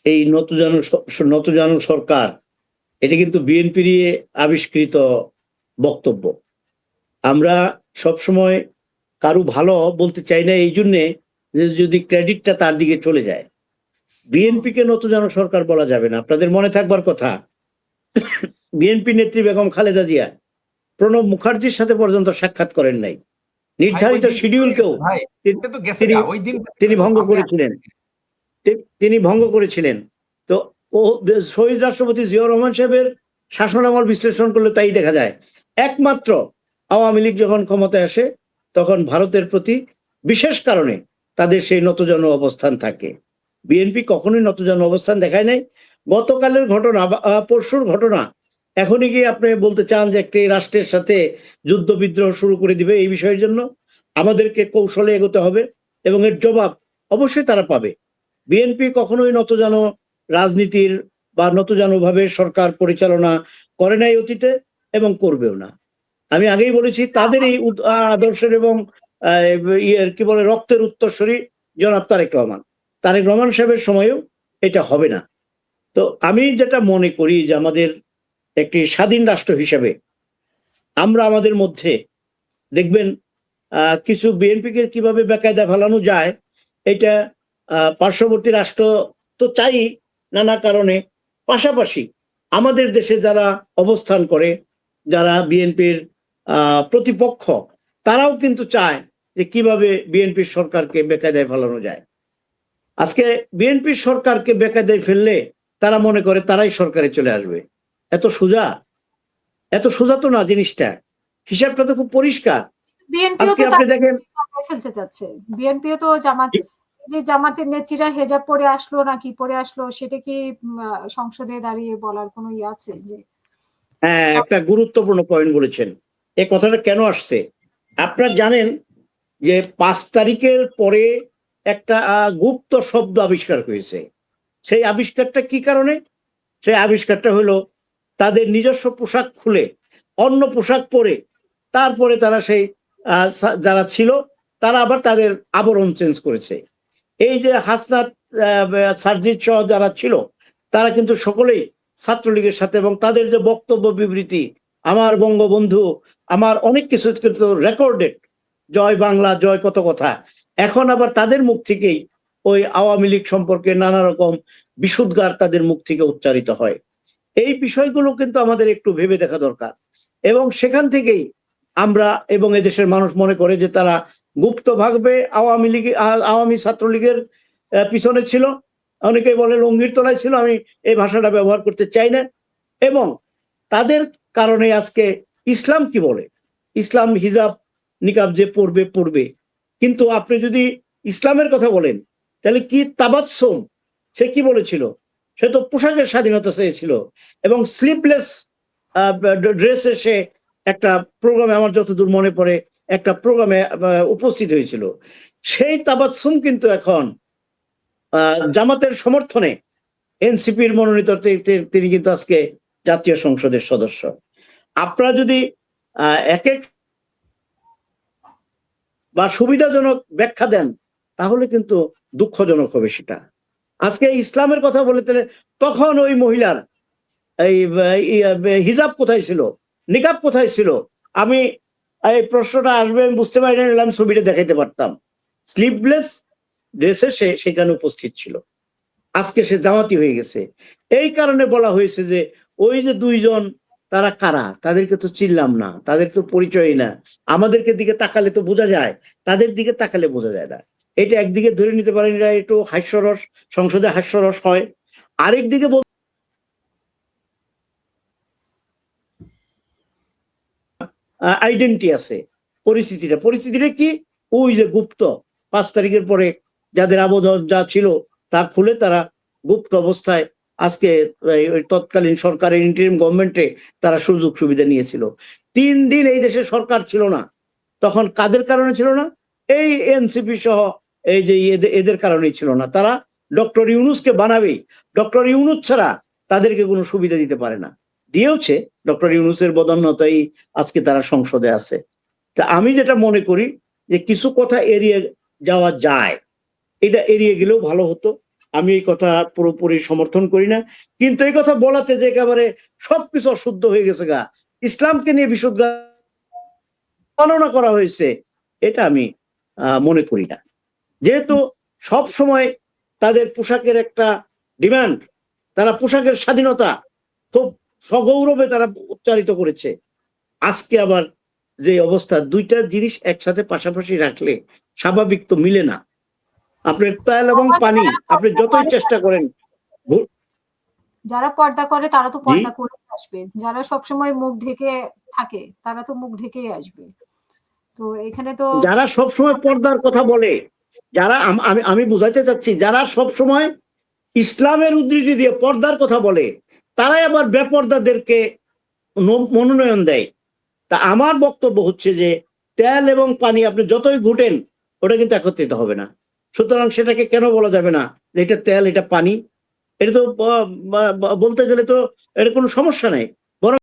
এই নতজানু সরকার, এটা কিন্তু বিএনপির আবিষ্কৃত বক্তব্য। আমরা সবসময় কারো ভালো বলতে চাই না, এই জন্যে যে যদি ক্রেডিটটা তার দিকে চলে যায়। বিএনপিকে নতজানু সরকার বলা যাবে না। আপনাদের মনে থাকবার কথা, বিএনপি নেত্রী বেগম খালেদা জিয়া প্রণব মুখার্জির সাথে পর্যন্ত সাক্ষাৎ করেন নাই। নির্ধারিত শিডিউলকেও তিনি ভঙ্গ করেছিলেন। তিনি ভঙ্গ করেছিলেন। তো ও শহীদ রাষ্ট্রপতি জিয়াউর রহমান সাহেবের শাসনামল বিশ্লেষণ করলে তাই দেখা যায়। একমাত্র আওয়ামী লীগ যখন ক্ষমতায় আসে তখন ভারতের প্রতি বিশেষ কারণে তাদের সেই নতজানু অবস্থান থাকে। বিএনপি কখনোই নতজানু অবস্থান দেখায় নাই। গতকালের ঘটনা, পরশুর ঘটনা, এখনই কি আপনি বলতে চান যে একটি রাষ্ট্রের সাথে যুদ্ধ বিদ্রোহ শুরু করে দিবে? এই বিষয়ের জন্য আমাদেরকে কৌশলে এগোতে হবে এবং এর জবাব অবশ্যই তারা পাবে। বিএনপি কখনোই নতজানু রাজনীতির বা নতজানু ভাবে সরকার পরিচালনা করে নাই অতীতে এবং করবেও না। আমি আগেই বলেছি তাদের এই আদর্শের এবং কি বলে রক্তের উত্তরসূরি জনাব তারেক রহমান। তারেক রহমান সাহেবের সময়ও এটা হবে না। তো আমি যেটা মনে করি যে আমাদের একটি স্বাধীন রাষ্ট্র হিসেবে আমরা আমাদের মধ্যে দেখবেন কিছু বিএনপিকে কিভাবে বেকায়দা ফেলানো যায়, এটা পার্শ্ববর্তী রাষ্ট্র তো চাই নানা কারণে, পাশাপাশি আমাদের দেশে যারা অবস্থান করে, যারা বিএনপির প্রতিপক্ষ, তারাও কিন্তু চায় যে কিভাবে বিএনপির সরকারকে বেকায়দায় ফেলানো যায়। আজকে বিএনপির সরকারকে বেকায়দায় ফেললে তারা মনে করে তারাই সরকারে চলে আসবে। এত সোজা? এত সোজা তো না জিনিসটা। হিসাবটা তো খুব পরিষ্কার। আজকে আপনি দেখেন ফেলতে চাচ্ছে বিএনপিও তো জামাতের নেত্রীরা হেজাব পরে আসলো নাকি পরে আসলো, সেটা কি সংসদে দাঁড়িয়ে বলার কোনো ইয়ে আছে? যে হ্যাঁ, একটা গুরুত্বপূর্ণ পয়েন্ট বলেছেন। এই কথাটা কেন আসছে আপনারা জানেন যে 5 তারিখের পরে একটা গুপ্ত শব্দ আবিষ্কার হয়েছে। সেই আবিষ্কারটা কি কারণে? সেই আবিষ্কারটা হলো তাদের নিজস্ব পোশাক খুলে অন্য পোশাক পরে তারপরে তারা সেই যারা ছিল তারা আবার তাদের আবরণ চেঞ্জ করেছে। এই যে হাসনাত, সারজিৎ সহ যারা ছিল তারা কিন্তু সকলেই ছাত্রলীগের সাথে, এবং তাদের যে বক্তব্য বিবৃতি, আমার বঙ্গবন্ধু, আমার অনেক কিছু কিন্তু রেকর্ডেড, জয় বাংলা, জয় কত কথা। এখন আবার তাদের মুখ থেকেই ওই আওয়ামী লীগ সম্পর্কে নানা রকম বিশুদ্গার তাদের মুখ থেকে উচ্চারিত হয়। এই বিষয়গুলো কিন্তু আমাদের একটু ভেবে দেখা দরকার। এবং সেখান থেকেই আমরা এবং এদেশের মানুষ মনে করে যে তারা গুপ্তভাবে আওয়ামী ছাত্রলীগের পিছনে ছিল। অনেকেই বলে লঙ্গির তলায় ছিল, আমি এই ভাষাটা ব্যবহার করতে চাই না। এবং তাদের কারণে আজকে ইসলাম কি বলে, ইসলাম হিজাব নিকাব যে পড়বে, কিন্তু আপনি যদি ইসলামের কথা বলেন তাহলে কি তাবাসসুম, সে কি বলেছিল? সে তো পোশাকের স্বাধীনতা চেয়েছিল এবং স্লিপলেস ড্রেসে সে একটা প্রোগ্রামে, আমার যতদূর মনে পড়ে, একটা প্রোগ্রামে উপস্থিত হয়েছিল। সেই তাবাসসুম কিন্তু এখন জামাতের সমর্থনে এনসিপির মনোনীত, তিনি কিন্তু আজকে জাতীয় সংসদের সদস্য। আপনারা যদি এক এক বা সুবিধাজনক ব্যাখ্যা দেন তাহলে কিন্তু দুঃখজনক হবে সেটা। আজকে ইসলামের কথা বলতে তখন ওই মহিলার এই হিজাব কোথায় ছিল, নিকাব কোথায় ছিল? আমি এই প্রশ্নটা আসবে আমি বুঝতে পারি না, আমি ছবিটা দেখাইতে পারতাম। স্লিভলেস ড্রেসে সে সেখানে উপস্থিত ছিল। আজকে সে জামাতি হয়ে গেছে। এই কারণে বলা হয়েছে যে ওই যে দুইজন, তারা কারা? তাদেরকে তো চিনলাম না, তাদের তো পরিচয় না। আমাদেরকে দিকে তাকালে তো বোঝা যায়, তাদের দিকে তাকালে বোঝা যায় না। এটা একদিকে ধরে নিতে পারেন এরা একটু হাস্যরস, সংসদে হাস্যরস হয়। আরেক দিকে আইডেন্টি আছে, পরিস্থিতিটা কি? ওই যে গুপ্ত 5 তারিখের পরে যাদের আবদান যা ছিল তা খুলে তারা গুপ্ত অবস্থায় আজকে তৎকালীন সরকারের ইন্টারিম গভর্নমেন্টে তারা সুযোগ সুবিধা নিয়েছিল। 3 দিন এই দেশে সরকার ছিল না, তখন কাদের কারণে ছিল না? এই এনসিপি সহ এই যে এদের কারণেই ছিল না। তারা ডক্টর ইউনূসকে বানাবেই, ডক্টর ইউনূস ছাড়া তাদেরকে কোনো সুবিধা দিতে পারে না। দিয়েওছে, ডক্টর ইউনূসের বদান্যতাই আজকে তারা সংসদে আছে। তা আমি যেটা মনে করি যে কিছু কথা এড়িয়ে যাওয়া যায়, এটা এড়িয়ে গেলেও ভালো হতো। আমি এই কথা পুরোপুরি সমর্থন করি না, কিন্তু এই কথা বলাতে যে একেবারে সবকিছু অশুদ্ধ হয়ে গেছে গা, ইসলামকে নিয়ে বিশুদ্ধ গণনা করা হয়েছে, এটা আমি মনে করি না। যেহেতু সব সময় তাদের পোশাকের একটা ডিমান্ড, তারা পোশাকের স্বাধীনতা খুব সগৌরবে তারা উচ্চারিত করেছে, আজকে আবার যে অবস্থা, দুইটা জিনিস একসাথে পাশাপাশি রাখলে স্বাভাবিক তো মিলে না। আপনার তেল এবং পানি আপনি যতই চেষ্টা করেন। যারা পর্দা করে তারা তো জি, পর্দা করে আসবে, যারা সবসময় মুখ ঢেকে থাকে তারা তো মুখ ঢেকেই আসবে। তো এখানে তো যারা সবসময় পর্দার কথা বলে, যারা আমি বুঝাইতে চাচ্ছি, যারা সবসময় ইসলামের উদ্ধৃতি দিয়ে পর্দার কথা বলে, তারাই আবার বেপর্দাদেরকে মনোনয়ন দেয়। তা আমার বক্তব্য হচ্ছে যে তেল এবং পানি আপনি যতই ঘুটেন, ওটা কিন্তু একত্রিত হবে না। সুতরাং সেটাকে কেন বলা যাবে না যে এটা তেল, এটা পানি? এটা তো বলতে গেলে তো এর কোনো সমস্যা নেই।